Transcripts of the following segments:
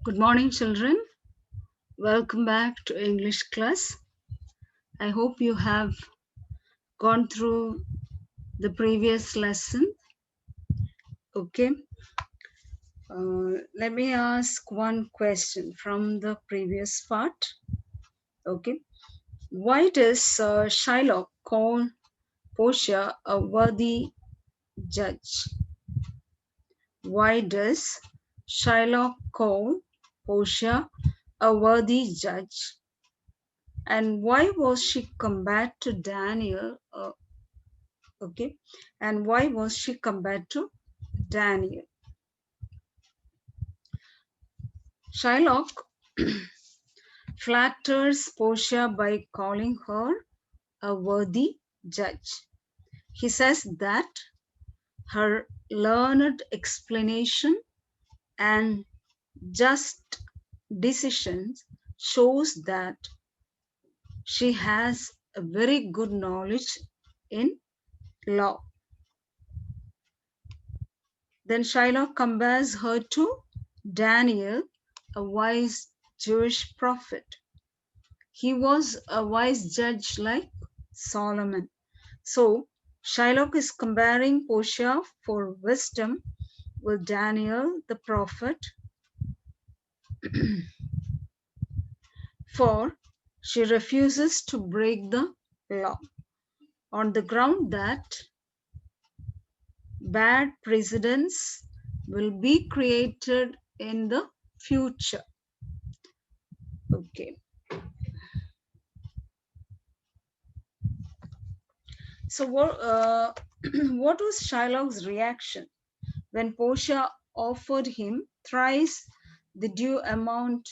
Good morning, children. Welcome back to English class. I hope you have gone through the previous lesson. Okay. Let me ask one question from the previous part. Okay. Why does Shylock call Portia a worthy judge? Why does Shylock call Portia a worthy judge? And why was she compared to Daniel? Okay, and why was she compared to Daniel? Shylock flatters Portia by calling her a worthy judge. He says that her learned explanation and just decisions shows that she has a very good knowledge in law. Then Shylock compares her to Daniel, a wise Jewish prophet. He was a wise judge like Solomon. So Shylock is comparing Portia for wisdom with Daniel the prophet, for she refuses to break the law on the ground that bad precedents will be created in the future. Okay. So what was Shylock's reaction when Portia offered him thrice the due amount?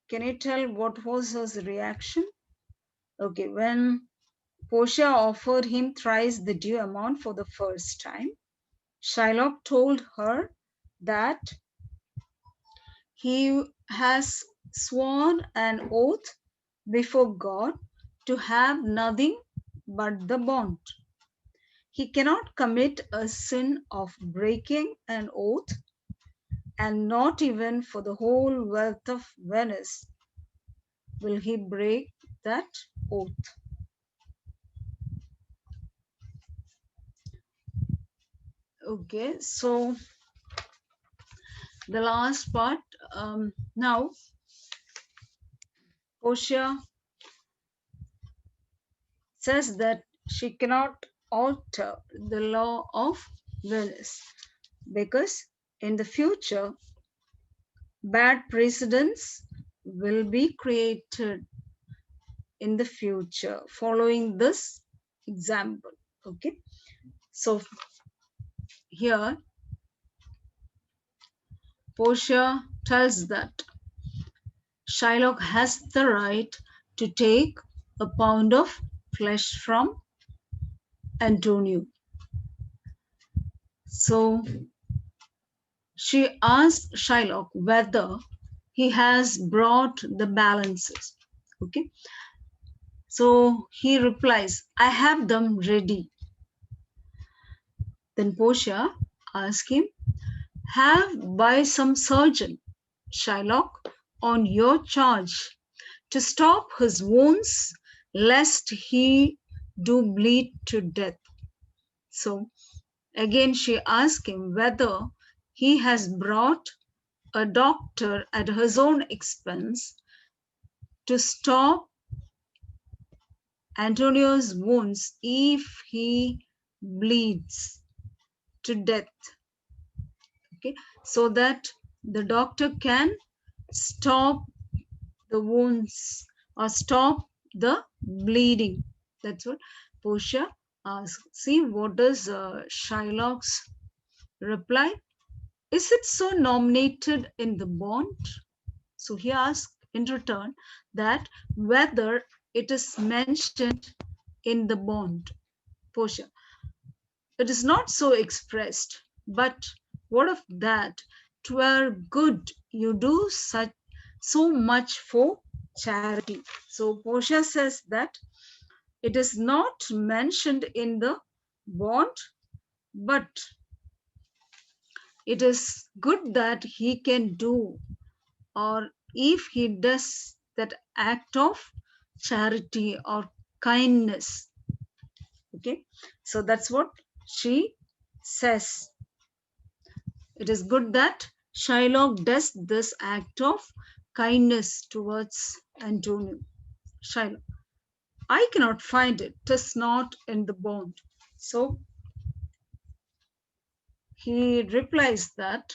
Can you tell what was his reaction? Okay, when Portia offered him thrice the due amount for the first time, Shylock told her that he has sworn an oath before God to have nothing but the bond. He cannot commit a sin of breaking an oath, and not even for the whole wealth of Venice will he break that oath. Okay, so the last part. Now, Portia says that she cannot alter the law of Venice because in the future, bad precedents will be created in the future following this example. Okay, so here Portia tells that Shylock has the right to take a pound of flesh from Antonio. So she asked Shylock whether he has brought the balances. Okay, so he replies, I have them ready. Then Portia asks him, have by some surgeon, Shylock, on your charge, to stop his wounds, lest he do bleed to death. So again she asked him whether he has brought a doctor at his own expense to stop Antonio's wounds if he bleeds to death. Okay, so that the doctor can stop the wounds or stop the bleeding. That's what Portia asks. See, what does Shylock's reply? Is it so nominated in the bond? So he asks in return that whether it is mentioned in the bond. Portia, it is not so expressed, but what of that? 'Twere good you do such so much for charity. So Portia says that it is not mentioned in the bond, but it is good that he can do, or if he does that act of charity or kindness. Okay, so that's what she says. It is good that Shylock does this act of kindness towards Antonio. Shylock, I cannot find it. 'Tis not in the bond. So he replies that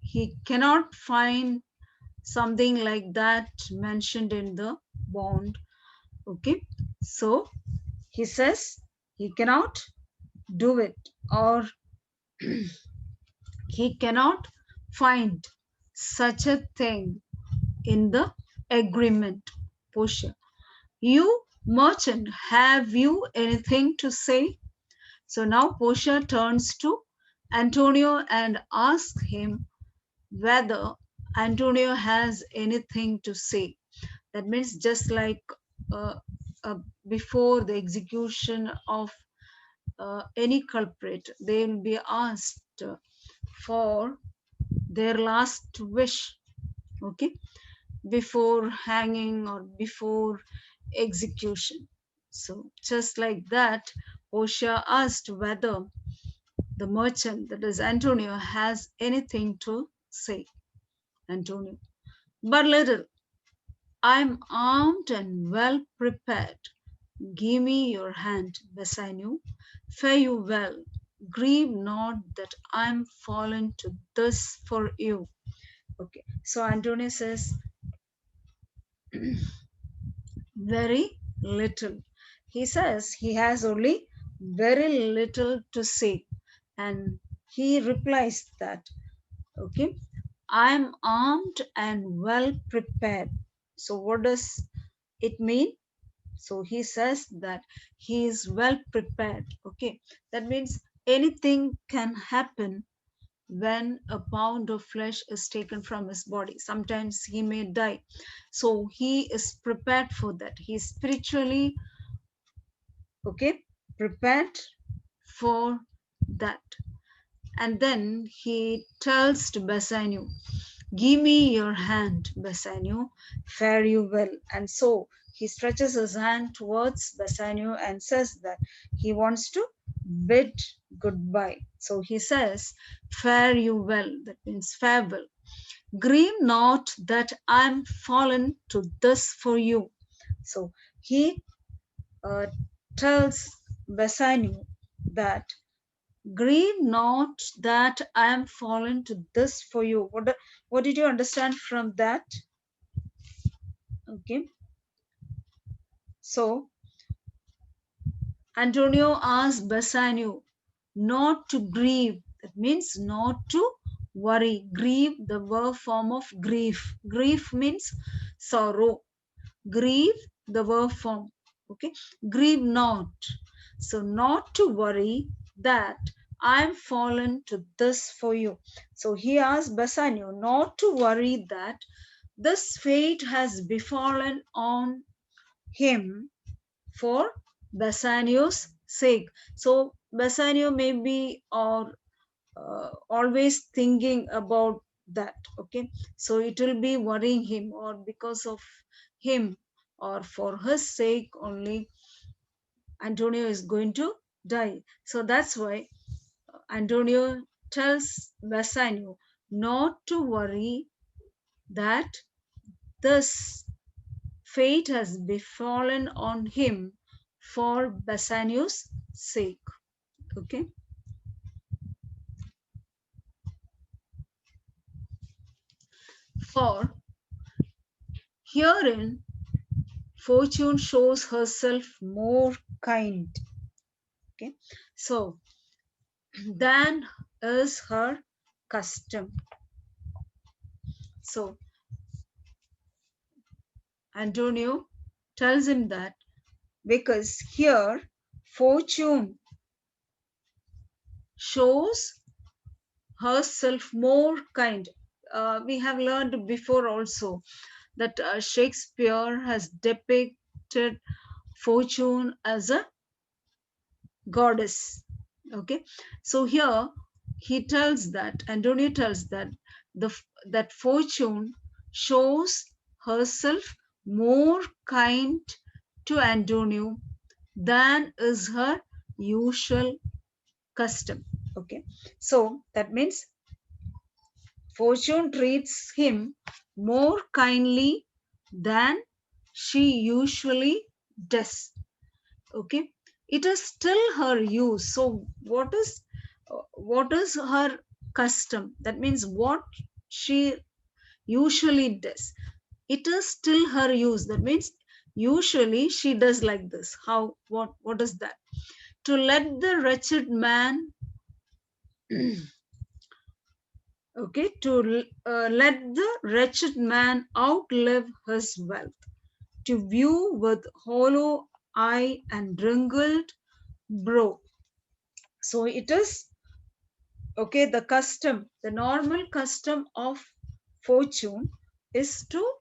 he cannot find something like that mentioned in the bond. Okay, so he says he cannot do it, or he cannot find such a thing in the agreement. Portia, you merchant, have you anything to say? So now Portia turns to Antonio and asks him whether Antonio has anything to say. That means just like uh, uh, before the execution of any culprit, they will be asked for their last wish, okay, before hanging or before execution. So just like that, Portia asked whether the merchant, that is Antonio, has anything to say. Antonio, but little. I'm armed and well prepared. Give me your hand, Bassanio. Fare you well. Grieve not that I'm fallen to this for you. Okay, so Antonio says, very little. He says he has only very little to say. And he replies that, okay, I'm armed and well prepared. So, what does it mean? So, he says that he is well prepared. Okay, that means anything can happen when a pound of flesh is taken from his body. Sometimes he may die. So, he is prepared for that. He is spiritually, okay, prepared for that. And then he tells to Bassanio, give me your hand, Bassanio, fare you well. And so he stretches his hand towards Bassanio and says that he wants to bid goodbye. So he says, fare you well, that means farewell. Grieve not that I'm fallen to this for you. So he uh, tells Bassanio that grieve not that I am fallen to this for you. What did you understand from that? Okay. So Antonio asked Bassanio not to grieve. That means not to worry. Grieve, the verb form of grief. Grief means sorrow. Grieve, the verb form. Okay. Grieve not. So not to worry that I'm fallen to this for you. So he asked Bassanio not to worry that this fate has befallen on him for Bassanio's sake. So Bassanio may be or always thinking about that. Okay, so it will be worrying him, or because of him, or for his sake only, Antonio is going to die. So that's why Antonio tells Bassanio not to worry that this fate has befallen on him for Bassanio's sake. Okay. For herein fortune shows herself more kind. Okay. So than is her custom. So Antonio tells him that because here fortune shows herself more kind. We have learned before also that Shakespeare has depicted fortune as a goddess. Okay, so here he tells that, Antonio tells that that fortune shows herself more kind to Antonio than is her usual custom. Okay, so that means fortune treats him more kindly than she usually does. Okay, it is still her use. So what is her custom? That means what she usually does. It is still her use. That means usually she does like this. How? What is that? To let the wretched man okay, to let the wretched man outlive his wealth, to view with hollow eye and wrinkled brow. So it is okay, the normal custom of fortune is to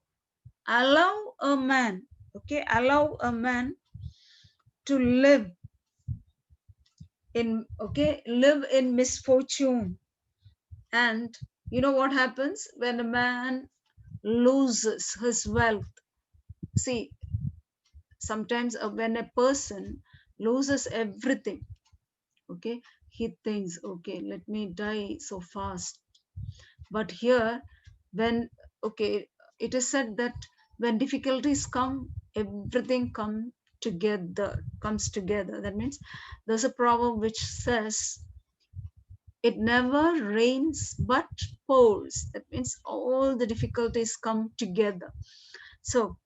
allow a man, okay, allow a man to live in misfortune. And you know what happens when a man loses his wealth? See, sometimes when a person loses everything, okay, he thinks, okay, let me die so fast. But here, when, okay, it is said that when difficulties come, everything comes together. That means there's a proverb which says, it never rains but pours. That means all the difficulties come together. So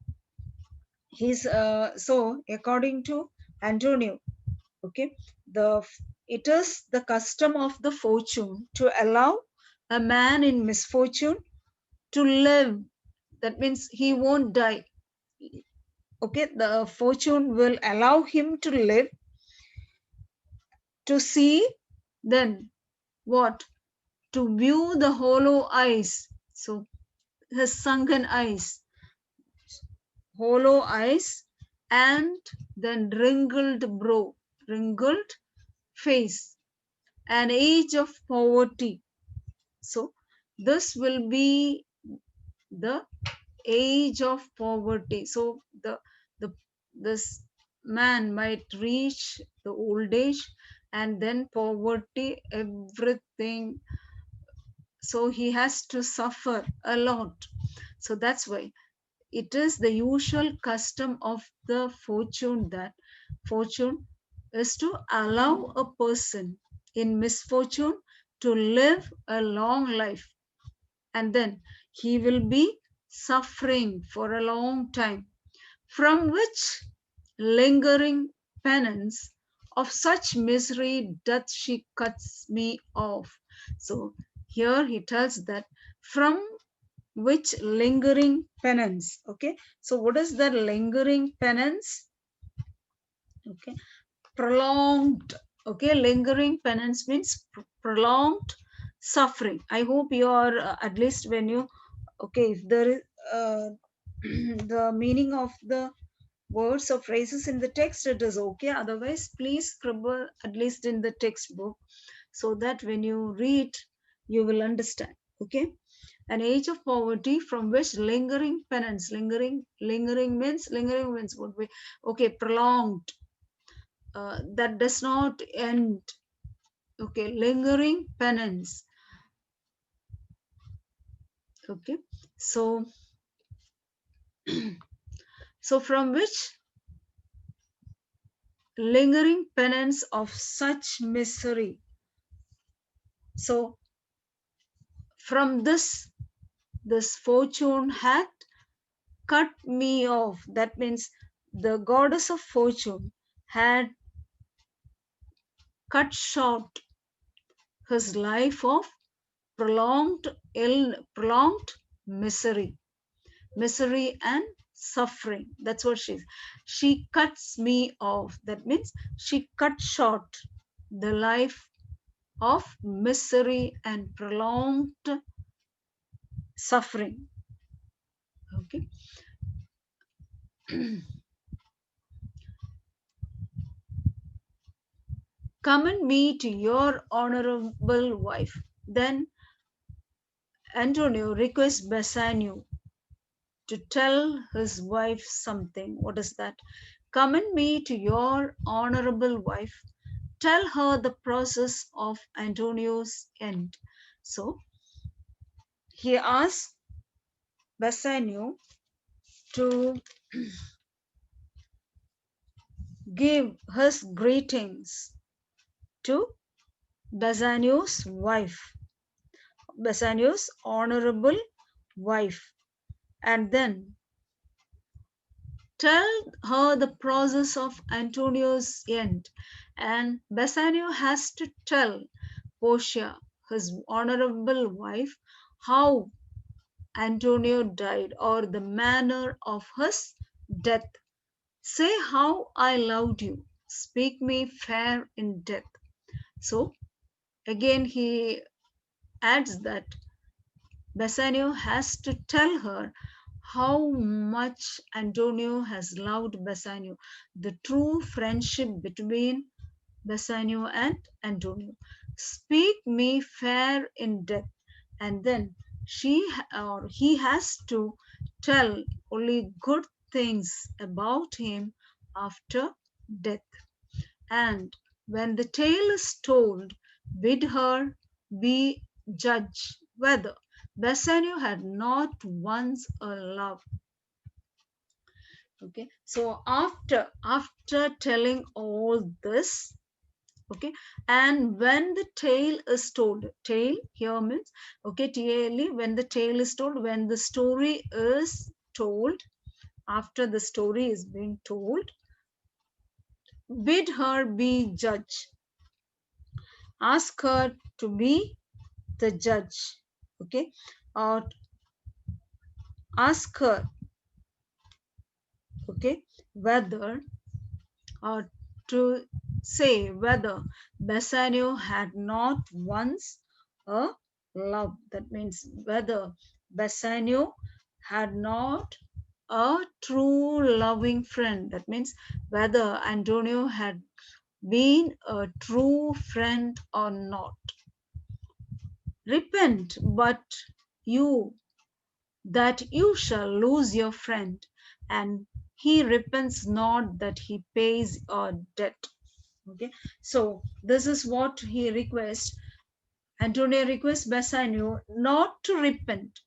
so according to Antonio, okay, it is the custom of the fortune to allow a man in misfortune to live. That means he won't die. Okay, the fortune will allow him to live, to see, then what? To view the hollow eyes. So his sunken eyes, hollow eyes, and then wrinkled brow, wrinkled face, an age of poverty. So this will be the age of poverty. So the this man might reach the old age, and then poverty, everything. So he has to suffer a lot. So that's why it is the usual custom of the fortune that fortune is to allow a person in misfortune to live a long life, and then he will be suffering for a long time, from which lingering penance of such misery doth she cuts me off. So here he tells that from which lingering penance. Okay, so what is the lingering penance? Okay, prolonged. Okay, lingering penance means prolonged suffering. I hope you are at least when you, okay, if there is the meaning of the words or phrases in the text, it is okay. Otherwise, please scribble at least in the textbook, so that when you read, you will understand. Okay, an age of poverty from which lingering penance, lingering means would be, okay, prolonged, that does not end. Okay, lingering penance. Okay, so so from which lingering penance of such misery. So from this fortune had cut me off. That means the goddess of fortune had cut short his life of prolonged misery and suffering. That's what she cuts me off. That means she cut short the life of misery and prolonged suffering. Okay. commend me to your honorable wife. Then Antonio requests Bassanio to tell his wife something. What is that? Commend me to your honorable wife. Tell her the process of Antonio's end. So he asks Bassanio to give his greetings to Bassanio's wife, Bassanio's honorable wife, and then tell her the process of Antonio's end. And Bassanio has to tell Portia, his honorable wife, how Antonio died or the manner of his death. Say how I loved you. Speak me fair in death. So again he adds that Bassanio has to tell her how much Antonio has loved Bassanio, the true friendship between Bassanio and Antonio. Speak me fair in death, and then or he has to tell only good things about him after death. And when the tale is told, bid her be judge whether Bassanio had not once a love. Okay, so after telling all this, okay, and when the tale is told, tale here means, okay, TALE, when the tale is told, when the story is told, after the story is being told, bid her be judge, ask her to be the judge, okay, or ask her, okay, whether, or to say whether Bassanio had not once a love. That means whether Bassanio had not a true loving friend. That means whether Antonio had been a true friend or not. Repent, but you that you shall lose your friend, and he repents not that he pays a debt. Okay, so this is what he requests. Antonio requests Bassanio not to repent,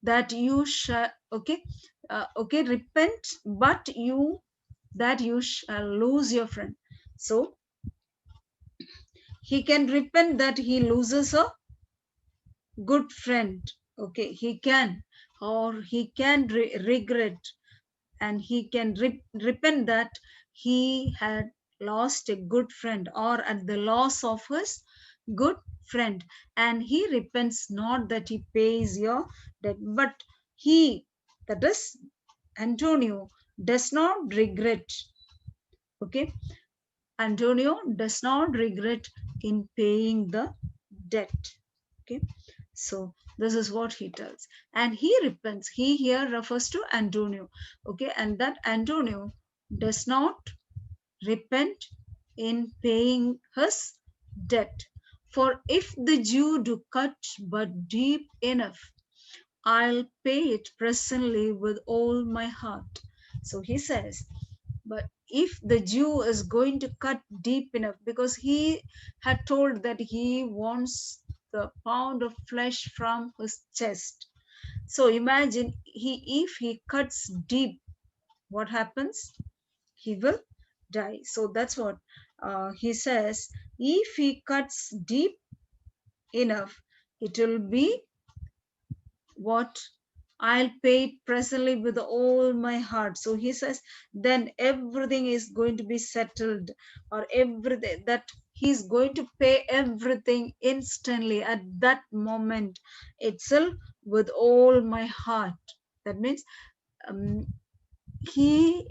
that you shall, okay, okay, repent, but you that you shall lose your friend. So he can repent that he loses a good friend. Okay, he can, or he can regret, and he can repent that he had lost a good friend or at the loss of his good friend, and he repents not that he pays your debt, but he, that is Antonio, does not regret. Okay, Antonio does not regret in paying the debt. Okay, so this is what he tells, and he repents. He here refers to Antonio. Okay, and that Antonio does not repent in paying his debt. For if the Jew do cut but deep enough, I'll pay it presently with all my heart. So he says, but if the Jew is going to cut deep enough, because he had told that he wants the pound of flesh from his chest. So imagine if he cuts deep, what happens? He will die. So that's what he says. If he cuts deep enough, it will be what I'll pay it presently with all my heart. So he says, then everything is going to be settled, or everything that he's going to pay everything instantly at that moment itself with all my heart. That means um, he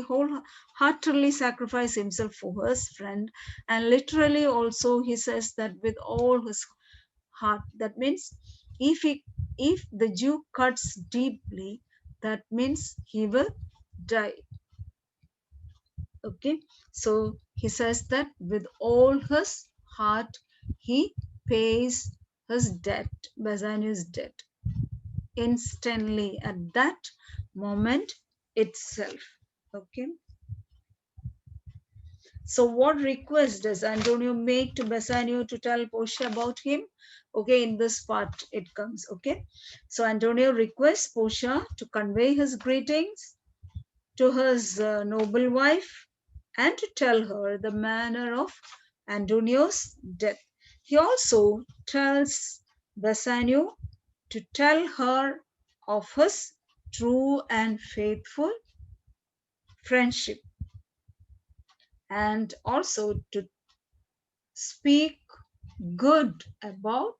wholeheartedly sacrificed himself for his friend, and literally also he says that with all his heart. That means if the Jew cuts deeply, that means he will die. Okay, so he says that with all his heart he pays his debt, Bassanio's debt, instantly at that moment itself. Okay, so what request does Antonio make to Bassanio to tell Portia about him? Okay, in this part it comes. Okay, so Antonio requests Portia to convey his greetings to his noble wife and to tell her the manner of Antonio's death. He also tells Bassanio to tell her of his true and faithful friendship, and also to speak good about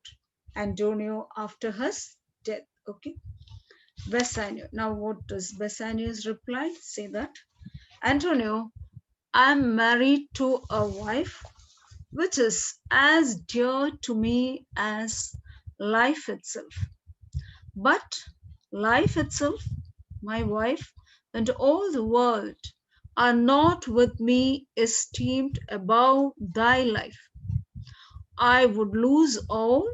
Antonio after his death. Okay, Bassanio. Now, what does Bassanio's reply say? That Antonio, I'm married to a wife which is as dear to me as life itself. But life itself, my wife, and all the world are not with me esteemed above thy life. I would lose all,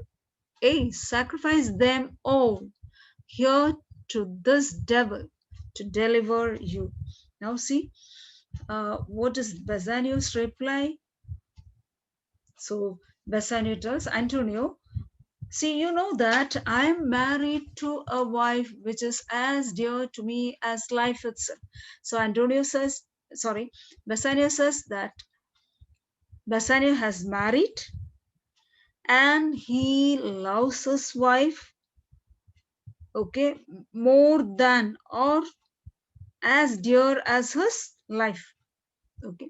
sacrifice them all here to this devil to deliver you. Now see, what is Bassanio's reply? So Bassanio tells Antonio, see, you know that I am married to a wife which is as dear to me as life itself. So Bassanio says that Bassanio has married and he loves his wife, okay, more than or as dear as his life. Okay,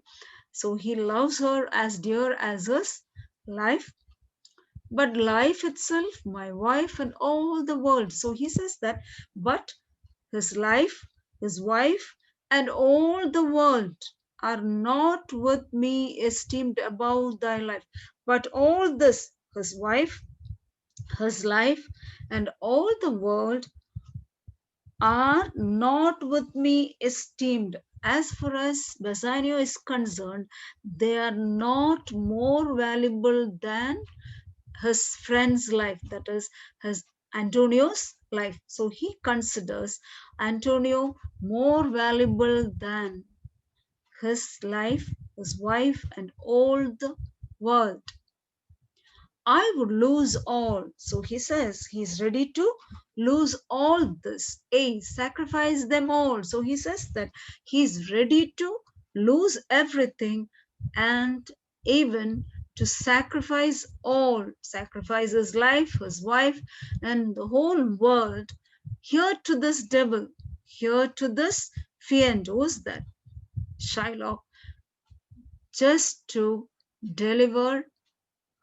so he loves her as dear as his life, but life itself, my wife, and all the world. So he says that, but his life, his wife, and all the world are not with me esteemed above thy life. But all this, his wife, his life, and all the world are not with me esteemed. As far as Bassanio is concerned, they are not more valuable than his friend's life, that is his Antonio's life. So he considers Antonio more valuable than his life, his wife, and all the world. I would lose all. So he says he's ready to lose all this, sacrifice them all. So he says that he's ready to lose everything and even to sacrifice all, sacrifice his life, his wife, and the whole world here to this devil, here to this fiend. Who's that? Shylock, just to deliver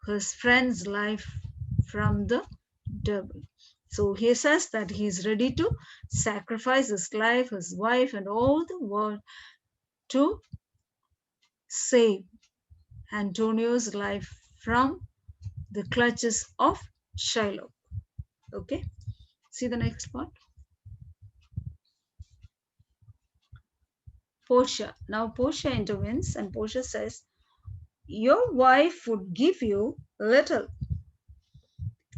his friend's life from the devil. So he says that he is ready to sacrifice his life, his wife, and all the world to save Antonio's life from the clutches of Shylock. Okay, see the next part. Portia. Now Portia intervenes and Portia says, your wife would give you little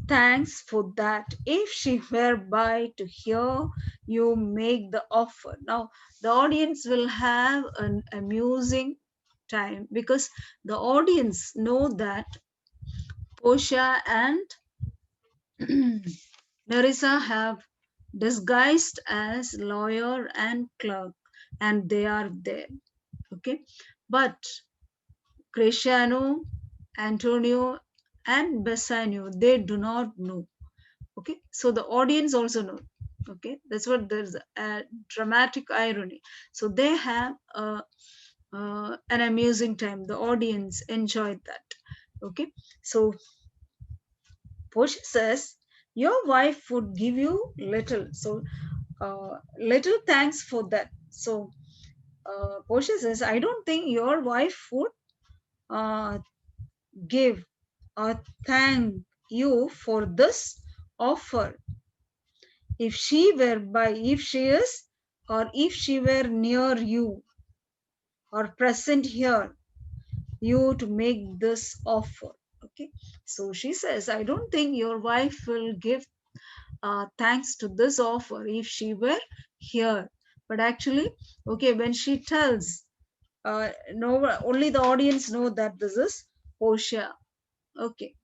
thanks for that if she were by to hear you make the offer. Now the audience will have an amusing time because the audience know that Portia and Nerissa have disguised as lawyer and clerk and they are there. Okay, but Cresciano, Antonio, and Bassanio, they do not know. Okay, so the audience also know. Okay, that's what there's a dramatic irony. So they have an amusing time. The audience enjoyed that. Okay, so Portia says, your wife would give you little. So little thanks for that. So Portia says, I don't think your wife would uh, give or thank you for this offer if she were by, if she is, or if she were near you. or present here, you to make this offer. Okay, so she says, I don't think your wife will give thanks to this offer if she were here. But actually, okay, when she tells, no, only the audience know that this is Portia. Okay,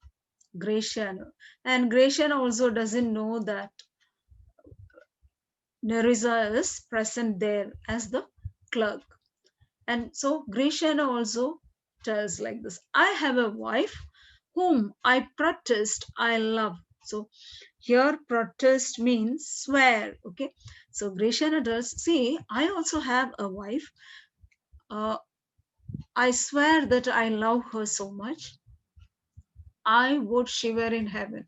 Graciano. And Graciano also doesn't know that Nerissa is present there as the clerk. And so Graciano also tells like this, I have a wife whom I protest I love. So here protest means swear. Okay. So Graciano does, see, I also have a wife. I swear that I love her so much. I would she were in heaven.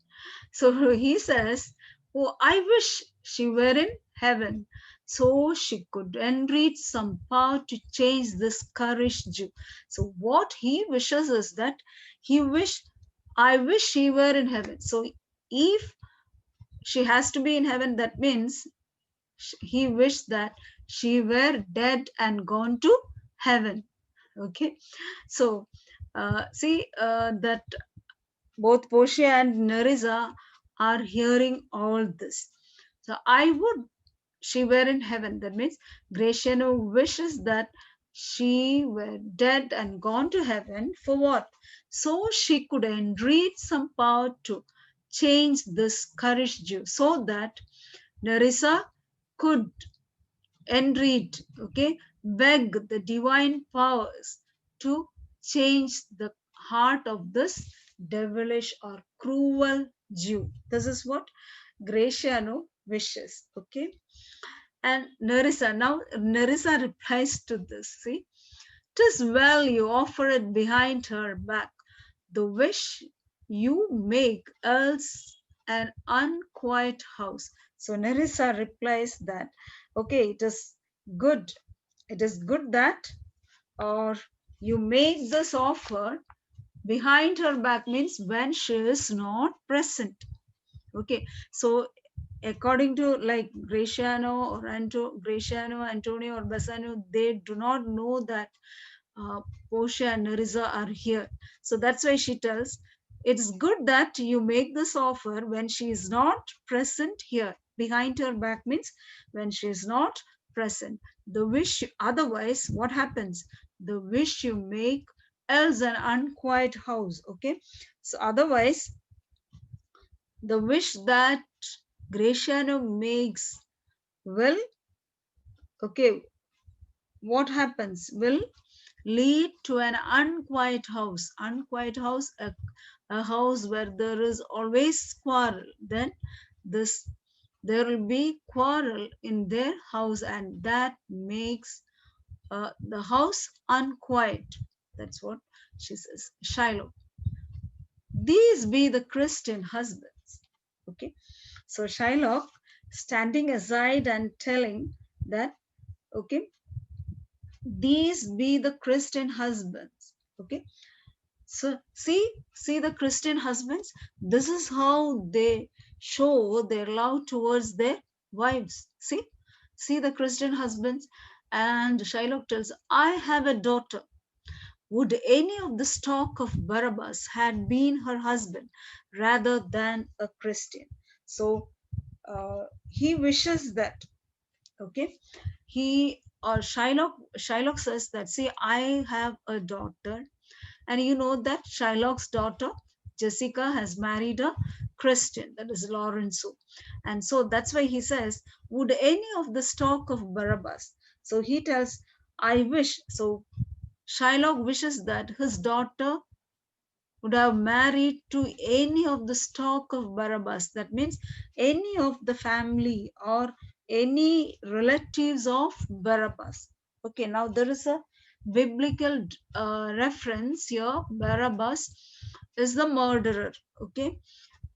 So he says, oh, I wish she were in heaven so she could enreach some power to change this Kurish Jew. So what he wishes is that I wish she were in heaven. So if she has to be in heaven, that means he wished that she were dead and gone to heaven. Okay. So see that both Portia and Nerissa are hearing all this. So I would she were in heaven. That means Graciano wishes that she were dead and gone to heaven for what? So she could entreat some power to change this Kurish Jew so that Nerissa could entreat, okay, beg the divine powers to change the heart of this devilish or cruel Jew. This is what Graciano wishes, okay. And Nerissa, now Nerissa replies to this, see, 'tis well you offer it behind her back. The wish you make, else an unquiet house. So Nerissa replies that, okay, good. It is good that, or you make this offer behind her back, means when she is not present. Okay, so according to like Graciano or Graciano, Antonio or Bassano, they do not know that Portia and Nerissa are here. So that's why she tells, it's good that you make this offer when she is not present here. Behind her back means when she is not present. The wish, otherwise, what happens? The wish you make, else an unquiet house. Okay. So otherwise, the wish that Graciano makes will, okay, what happens? Will lead to an unquiet house. Unquiet house, a house where there is always quarrel. Then this there will be quarrel in their house, and that makes the house unquiet. That's what she says. Shiloh. These be the Christian husbands. Okay. So Shylock standing aside and telling that, okay, these be the Christian husbands. Okay. So see the Christian husbands. This is how they show their love towards their wives. See the Christian husbands. And Shylock tells, I have a daughter. Would any of the stock of Barabbas had been her husband rather than a Christian? So he wishes that, okay, he or Shylock says that, see, I have a daughter, and you know that Shylock's daughter Jessica has married a Christian, that is Lorenzo, and so that's why he says, would any of the stock of Barabbas? So he tells, I wish. So Shylock wishes that his daughter would have married to any of the stock of Barabbas. That means any of the family or any relatives of Barabbas. Okay, now there is a biblical reference here. Barabbas is the murderer, okay,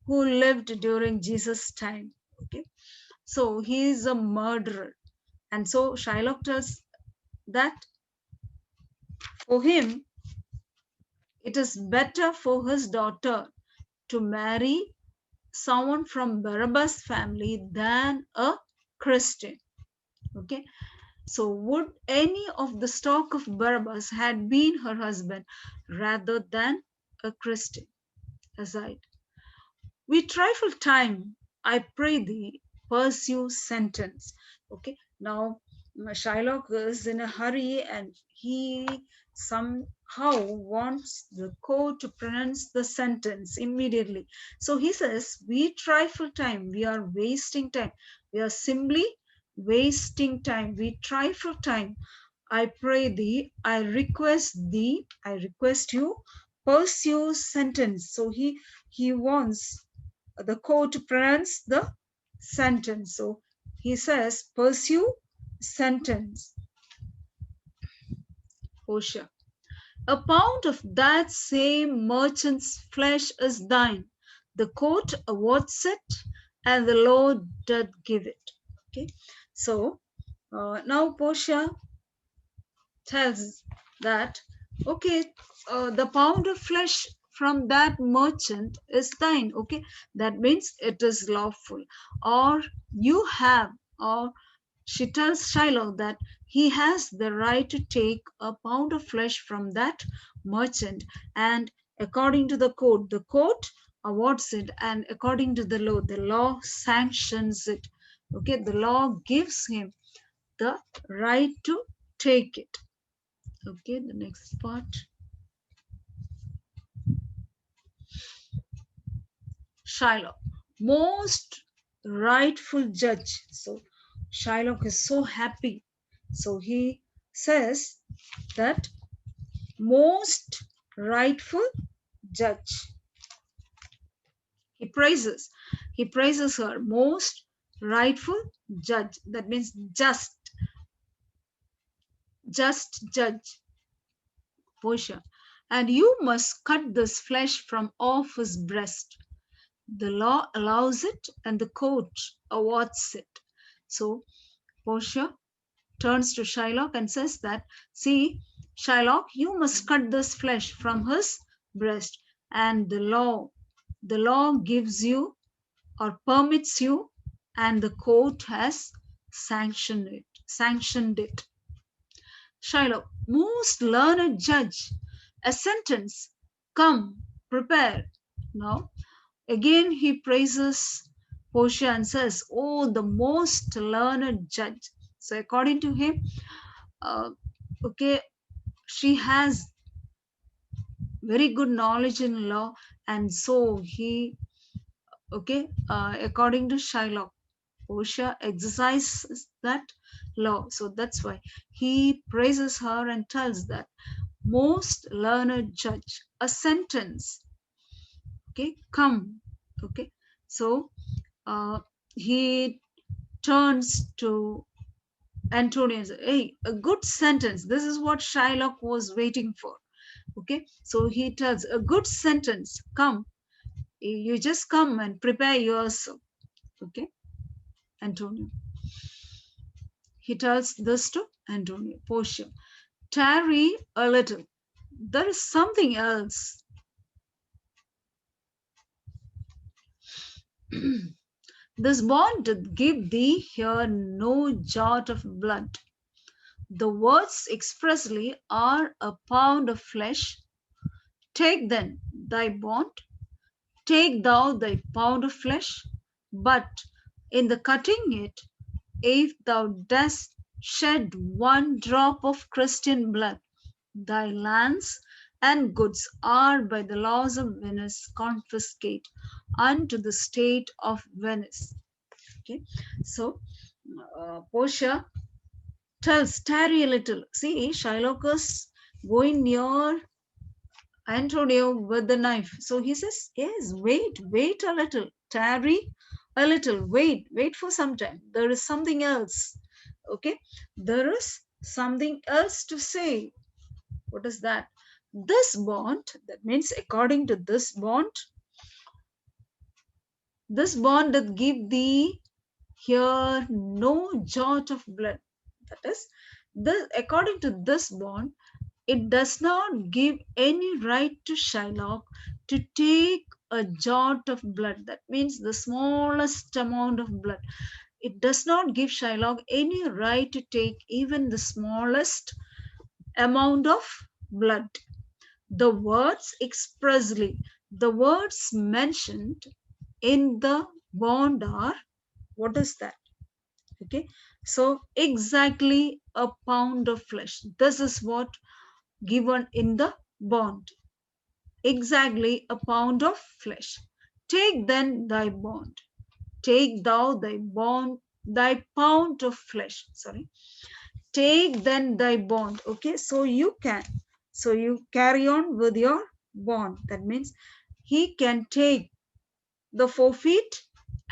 who lived during Jesus' time. Okay, so he is a murderer. And so Shylock tells that for him, it is better for his daughter to marry someone from Barabbas family than a Christian. Okay. So would any of the stock of Barabbas had been her husband rather than a Christian? Aside. We trifle time, I pray thee, pursue sentence. Okay, now Shylock is in a hurry and he somehow wants the court to pronounce the sentence immediately. So he says, we trifle time, we are wasting time, we are simply wasting time, we trifle time. I pray thee, I request you, pursue sentence. So he wants the court to pronounce the sentence. So he says, pursue sentence. Portia. A pound of that same merchant's flesh is thine. The court awards it, and the Lord doth give it. Okay. So now Portia tells that, okay, the pound of flesh from that merchant is thine. Okay, that means it is lawful, or you have, or she tells Shiloh that he has the right to take a pound of flesh from that merchant, and according to the court awards it, and according to the law sanctions it. Okay, the law gives him the right to take it. Okay, the next part. Shylock, most rightful judge. So Shylock is so happy. So he says that most rightful judge. He praises her, most rightful judge. That means just judge. Portia. And you must cut this flesh from off his breast. The law allows it and the court awards it. So Portia turns to Shylock and says that, see, Shylock, you must cut this flesh from his breast, and the law gives you or permits you, and the court has sanctioned it. Shylock, most learned judge, a sentence, come, prepare. Now, again he praises Portia and says, oh, the most learned judge. So according to him, okay, she has very good knowledge in law, and so he, okay, according to Shylock, Portia exercises that law. So that's why he praises her and tells that most learned judge, a sentence, okay, come. Okay, so he turns to Antonio and says, hey, a good sentence. This is what Shylock was waiting for. Okay, so he tells, a good sentence, come. You just come and prepare yourself. Okay, Antonio. He tells this to Antonio. Portia, tarry a little. There is something else. This bond doth give thee here no jot of blood. The words expressly are a pound of flesh. Take then thy bond, take thou thy pound of flesh, but in the cutting it, if thou dost shed one drop of Christian blood, thy lands and goods are by the laws of Venice confiscate unto the state of Venice. Okay, so Portia tells, tarry a little. See, Shylock is going near Antonio with the knife. So he says, yes, wait a little, tarry a little, wait for some time. There is something else. Okay, there is something else to say. What is that? This bond, that means according to this bond doth give thee here no jot of blood. That is, according to this bond, it does not give any right to Shylock to take a jot of blood. That means the smallest amount of blood. it does not give Shylock any right to take even the smallest amount of blood. The the words mentioned in the bond are, what is that? Okay, so exactly a pound of flesh. This is what given in the bond. Exactly a pound of flesh. Take then thy bond. Take thou thy bond, thy pound of flesh. Sorry. Take then thy bond. Okay, so you can. So you carry on with your bond. That means he can take the forfeit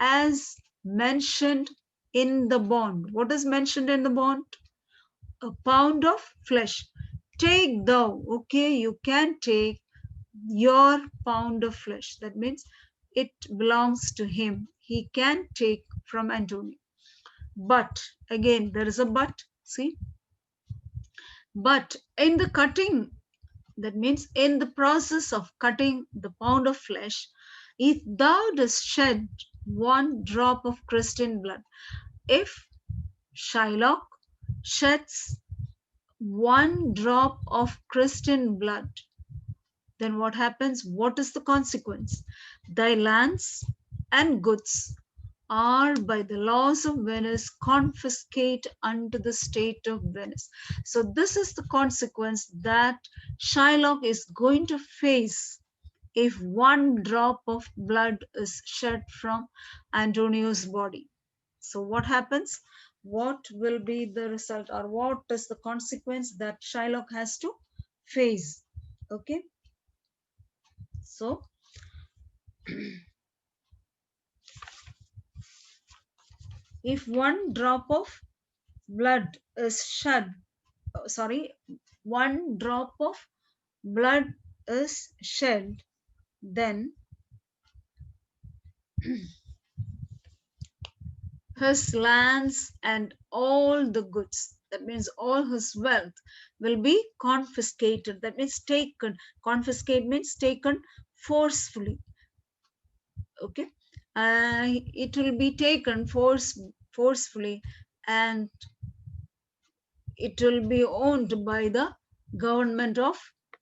as mentioned in the bond. What is mentioned in the bond? A pound of flesh. Take thou. Okay, you can take your pound of flesh. That means it belongs to him. He can take from Antonio. But again, there is a but. See, but in the cutting, that means in the process of cutting the pound of flesh, if thou dost shed one drop of Christian blood, if Shylock sheds one drop of Christian blood, then what happens? What is the consequence? Thy lands and goods are by the laws of Venice confiscate unto the state of Venice. So this is the consequence that Shylock is going to face if one drop of blood is shed from Antonio's body. So what happens? What will be the result, or what is the consequence that Shylock has to face? Okay, so if one drop of blood is shed, sorry, one drop of blood is shed, then his lands and all the goods, that means all his wealth, will be confiscated. That means taken. Confiscate means taken forcefully. Okay, it will be taken forcefully, and it will be owned by the government of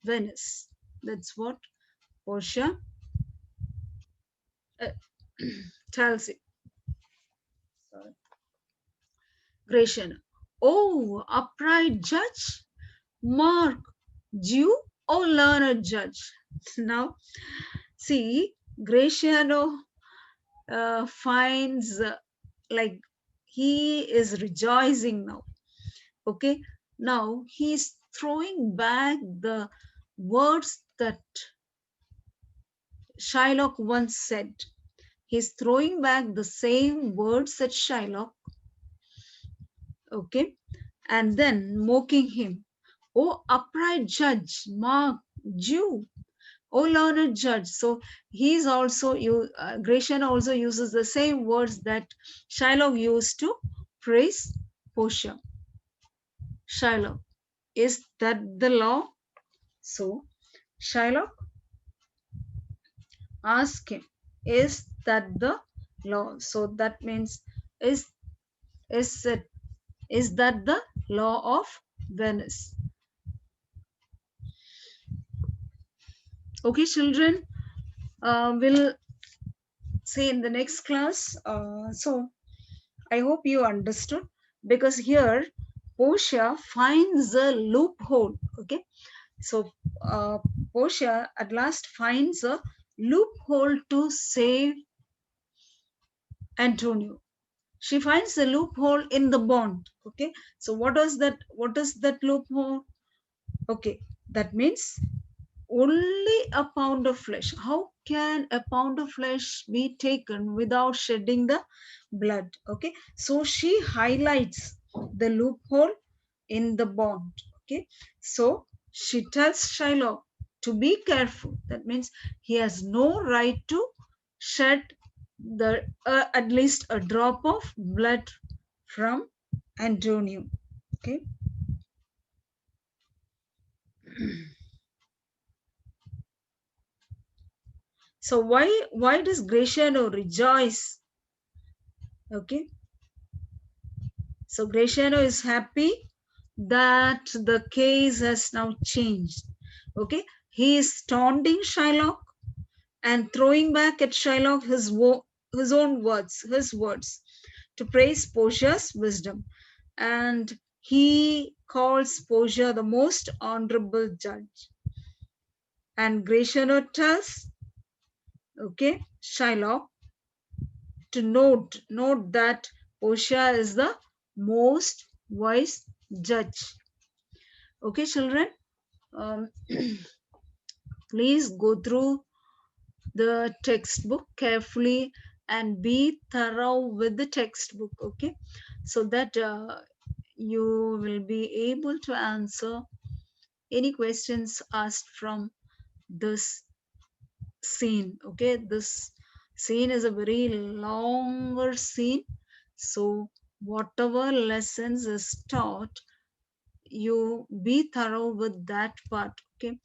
Venice. That's what Portia uh, tells it. Sorry. Gratian. Oh, upright judge, Mark, Jew, or learned judge. Now, see, Gratiano finds like he is rejoicing now. Okay, now he's throwing back the words that Shylock once said. He's throwing back the same words that Shylock, okay, and then mocking him. Oh, upright judge, Mark, Jew, oh, learned judge. So he's also, Gratian also uses the same words that Shylock used to praise Portia. Shylock, is that the law? So Shylock asked him, is that the law? So that means, is is it, is that the law of Venice? Okay, children, we'll see in the next class. So I hope you understood, because here Portia finds a loophole. Okay, so Portia at last finds a loophole to save Antonio. She finds a loophole in the bond. Okay, so what is that? What is that loophole? Okay, that means only a pound of flesh. How can a pound of flesh be taken without shedding the blood? Okay, so she highlights the loophole in the bond. Okay, so she tells Shylock to be careful. That means he has no right to shed the at least a drop of blood from Antonio. Okay. So why does Gratiano rejoice? Okay, So Graciano is happy that the case has now changed. Okay, he is taunting Shylock and throwing back at Shylock his own words, his words, to praise Portia's wisdom. And he calls Portia the most honorable judge. And Graciano tells, okay, Shylock to note that Portia is the most wise judge. Okay, children, um, please go through the textbook carefully and be thorough with the textbook, okay, so that you will be able to answer any questions asked from this scene. Okay, this scene is a very longer scene, so whatever lessons is taught, you be thorough with that part. Okay,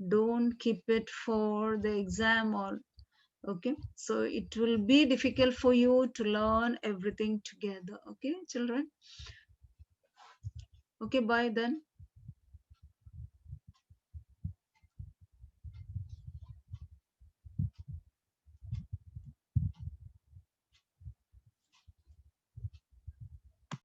don't keep it for the exam, or okay, so it will be difficult for you to learn everything together. Okay, children. Okay, bye then.